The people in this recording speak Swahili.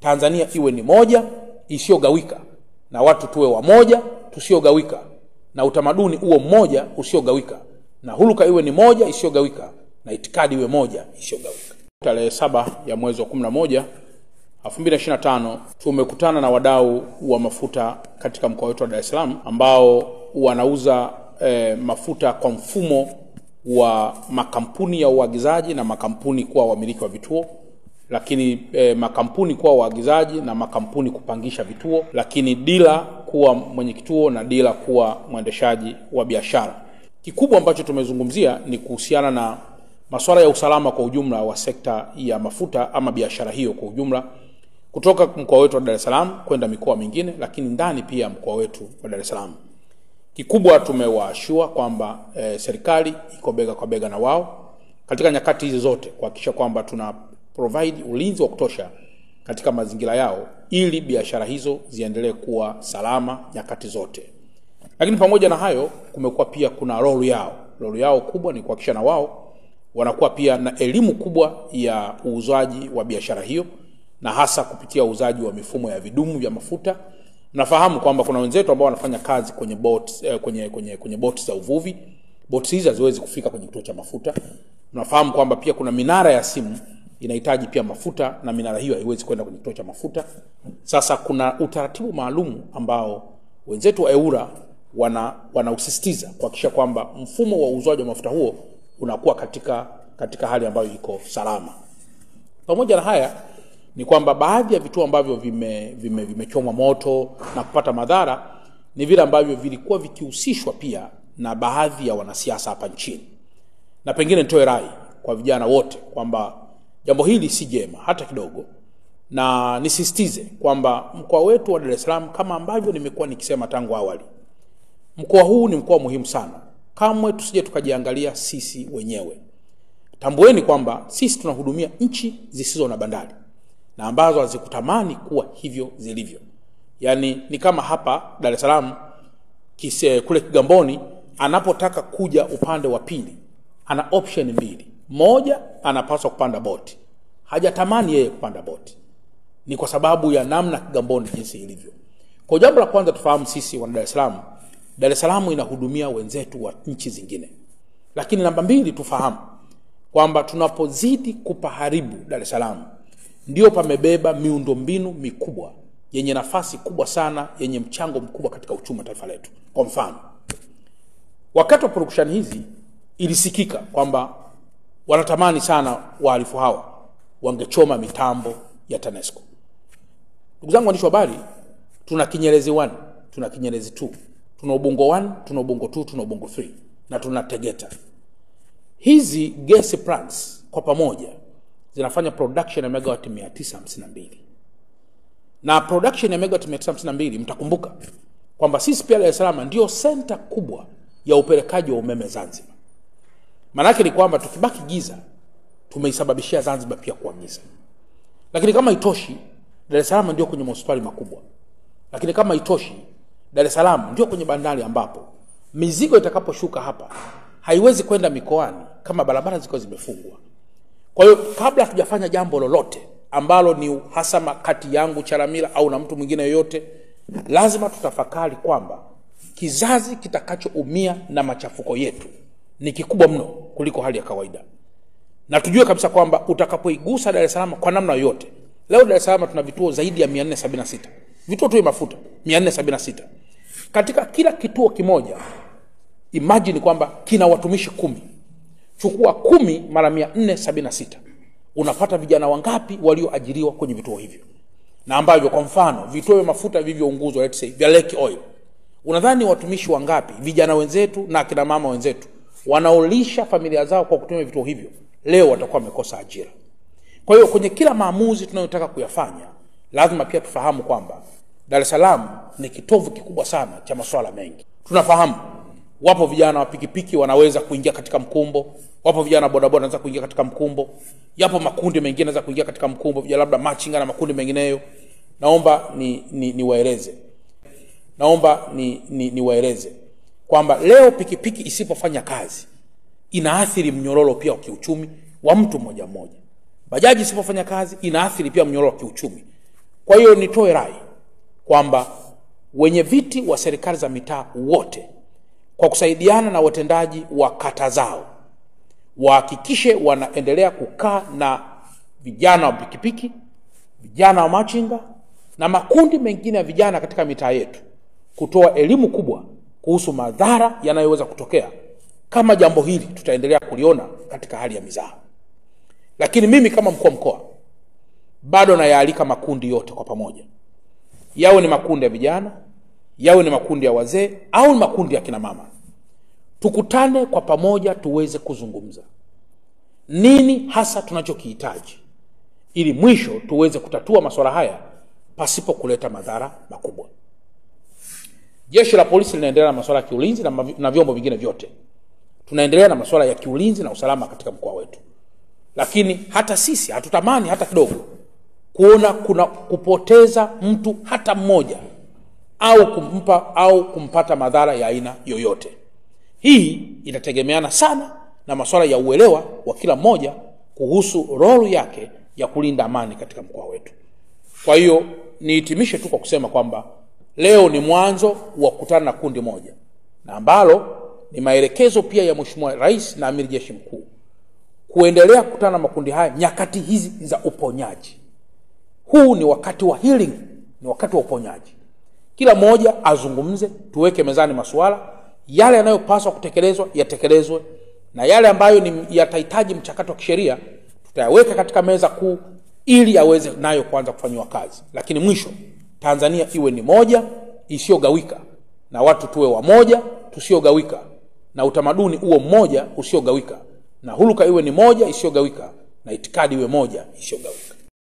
Tanzania iwe ni moja isiyogawika, na watu tuwe wamoja tusiogawika, na utamaduni uwe mmoja usiogawika, na huluka iwe ni moja isiyogawika, na itikadi iwe moja isiyogawika. Tarehe 7 ya mwezi wa 11 2025 tumekutana na wadau wa mafuta katika mkoa wetu wa Dar es Salaam ambao wanauza mafuta kwa mfumo wa makampuni ya uagizaji na makampuni kuwa wamiliki wa vituo, lakini makampuni kuwa waagizaji na makampuni kupangisha vituo, lakini dila kuwa mwenye kituo na dila kuwa mwendeshaji wa biashara. Kikubwa ambacho tumezungumzia ni kuhusiana na masuala ya usalama kwa ujumla wa sekta ya mafuta ama biashara hiyo kwa ujumla, kutoka mkoa wetu wa Dar es Salaam kwenda mikoa mingine, lakini ndani pia mkoa wetu wa Dar es Salaam. Kikubwa tumewaashua kwamba serikali iko bega kwa bega na wao katika nyakati hizi zote kuhakikisha kwamba tuna provide ulinzi wa kutosha katika mazingira yao ili biashara hizo ziendelee kuwa salama nyakati zote. Lakini pamoja na hayo kumekuwa pia kuna role yao kubwa ni kuhakikisha na wao wanakuwa pia na elimu kubwa ya uuzaji wa biashara hiyo, na hasa kupitia uuzaji wa mifumo ya vidumu vya mafuta. Nafahamu kwamba kuna wenzetu ambao wanafanya kazi kwenye kwenye boats za uvuvi. Boats hizi haziwezi kufika kwenye kituo cha mafuta. Nafahamu kwamba pia kuna minara ya simu inahitaji pia mafuta, na minara hiyo haiwezi kwenda kwenye kituo cha mafuta. Sasa kuna utaratibu maalum ambao wenzetu wa EWURA wanausisitiza kuhakikisha kwamba mfumo wa uuzaji wa mafuta huo unakuwa katika hali ambayo iko salama. Pamoja na haya ni kwamba baadhi ya vituo ambavyo vimechomwa moto na kupata madhara ni vile ambavyo vilikuwa vikihusishwa pia na baadhi ya wanasiasa hapa nchini. Na pengine nitoe rai kwa vijana wote kwamba jambo hili si jema hata kidogo, na nisisitize kwamba mkoa wetu wa Dar es Salaam, kama ambavyo nimekuwa nikisema tangu awali, mkoa huu ni mkoa muhimu sana. Kamwe tusije tukajiangalia sisi wenyewe. Tambueni kwamba sisi tunahudumia nchi zisizo na bandari na ambazo hazikutamani kuwa hivyo zilivyo. Yani ni kama hapa Dar es Salaam kule Kigamboni anapotaka kuja upande wa pili ana option mbili. Moja, anapaswa kupanda boti. Hajatamani yeye kupanda boti. Ni kwa sababu ya namna Kigamboni jinsi ilivyo. Kwa jambo la kwanza tufahamu sisi wa Dar es Salaam inahudumia wenzetu wa nchi zingine. Lakini namba 2, tufahamu kwamba tunapozidi kupaharibu Dar es Salaam ndio pamebeba miundombinu mikubwa yenye nafasi kubwa sana, yenye mchango mkubwa katika uchumi wa taifa letu. Kwa mfano, wakati wa production hizi ilisikika kwamba wanatamani sana wahalifu hawa wangechoma mitambo ya TANESCO. Ndugu zangu waandishi wa habari, tuna Kinyerezi 1, tuna Kinyerezi 2, tuna Ubungo 1, tuna Ubungo 2, tuna Ubungo 3, na tuna Tegeta. Hizi gas plants kwa pamoja zinafanya production ya megawatt 952. Na production ya megawatt 952, mtakumbuka kwamba sisi pia Dar es Salaam ndio center kubwa ya upelekaji wa umeme Zanzibar. Maana yake ni kwamba tukibaki giza tumeisababishia Zanzibar pia kuwa giza. Lakini kama itoshi, Dar es Salaam ndio kwenye hospitali makubwa. Lakini kama itoshi, Dar es Salaam ndio kwenye bandari ambapo mizigo itakaposhuka hapa haiwezi kwenda mikoani kama barabara ziko zimefungwa. Kwa hiyo kabla hatujafanya jambo lolote ambalo ni uhasama kati yangu Chalamila au na mtu mwingine yoyote, lazima tutafakari kwamba kizazi kitakachoumia na machafuko yetu ni kikubwa mno kuliko hali ya kawaida. Na tujue kabisa kwamba utakapoigusa Dar es Salaam kwa namna yoyote. Leo Dar es Salaam tuna vituo zaidi ya 476. Vituo tu vya mafuta 476. Katika kila kituo kimoja, imagine kwamba kina watumishi 10. Chukua 10 mara 476. Unapata vijana wangapi walioajiriwa kwenye vituo hivyo? Na ambavyo kwa mfano vituo vya mafuta vilivyounguzwa, let's say vya Lake Oil, unadhani watumishi wangapi, vijana wenzetu na akina mama wenzetu wanaolisha familia zao kwa kutumia vituo hivyo, leo watakuwa wamekosa ajira? Kwa hiyo kwenye kila maamuzi tunayotaka kuyafanya, lazima pia tufahamu kwamba Dar es Salaam ni kitovu kikubwa sana cha masuala mengi. Tunafahamu wapo vijana wa pikipiki wanaweza kuingia katika mkumbo, wapo vijana bodaboda wanaweza kuingia katika mkumbo, yapo makundi mengine yanaweza kuingia katika mkumbo, vijana labda machinga na makundi mengineyo. Naomba niwaeleze kwamba leo pikipiki isipofanya kazi inaathiri mnyororo pia wa kiuchumi wa mtu mmoja mmoja. Bajaji isipofanya kazi inaathiri pia mnyororo wa kiuchumi Kwa hiyo nitoe rai kwamba wenye viti wa serikali za mitaa wote kwa kusaidiana na watendaji wa kata zao wahakikishe wanaendelea kukaa na vijana wa pikipiki, vijana wa machinga na makundi mengine ya vijana katika mitaa yetu, kutoa elimu kubwa kuhusu madhara yanayoweza kutokea kama jambo hili tutaendelea kuliona katika hali ya mizaha. Lakini mimi kama mkuu wa mkoa bado nayaalika makundi yote kwa pamoja, yawe ni makundi ya vijana, yawe ni makundi ya wazee au ni makundi ya kina mama, tukutane kwa pamoja tuweze kuzungumza nini hasa tunachokihitaji ili mwisho tuweze kutatua masuala haya pasipo kuleta madhara makubwa. Jeshi la polisi linaendelea na masuala ya kiulinzi na vyombo vingine vyote. Tunaendelea na masuala ya kiulinzi na usalama katika mkoa wetu. Lakini hata sisi hatutamani hata kidogo kuona kuna kupoteza mtu hata mmoja au kumpata madhara ya aina yoyote. Hii inategemeana sana na masuala ya uelewa wa kila mmoja kuhusu role yake ya kulinda amani katika mkoa wetu. Kwa hiyo nihitimishe tu kwa kusema kwamba leo ni mwanzo wa kukutana na kundi moja, na ambalo ni maelekezo pia ya Mheshimiwa Rais na Amiri Jeshi Mkuu kuendelea kukutana na makundi haya nyakati hizi za uponyaji. Huu ni wakati wa healing, ni wakati wa uponyaji. Kila mmoja azungumze, tuweke mezani masuala yale yanayopaswa kutekelezwa yatekelezwe, na yale ambayo yatahitaji mchakato wa kisheria tutayaweka katika meza kuu ili yaweze nayo kuanza kufanywa kazi. Lakini mwisho, Tanzania iwe ni moja isiyogawika, na watu tuwe wamoja tusiogawika, na utamaduni uwe mmoja usiogawika, na huluka iwe ni moja isiyogawika, na itikadi iwe moja isiyogawika.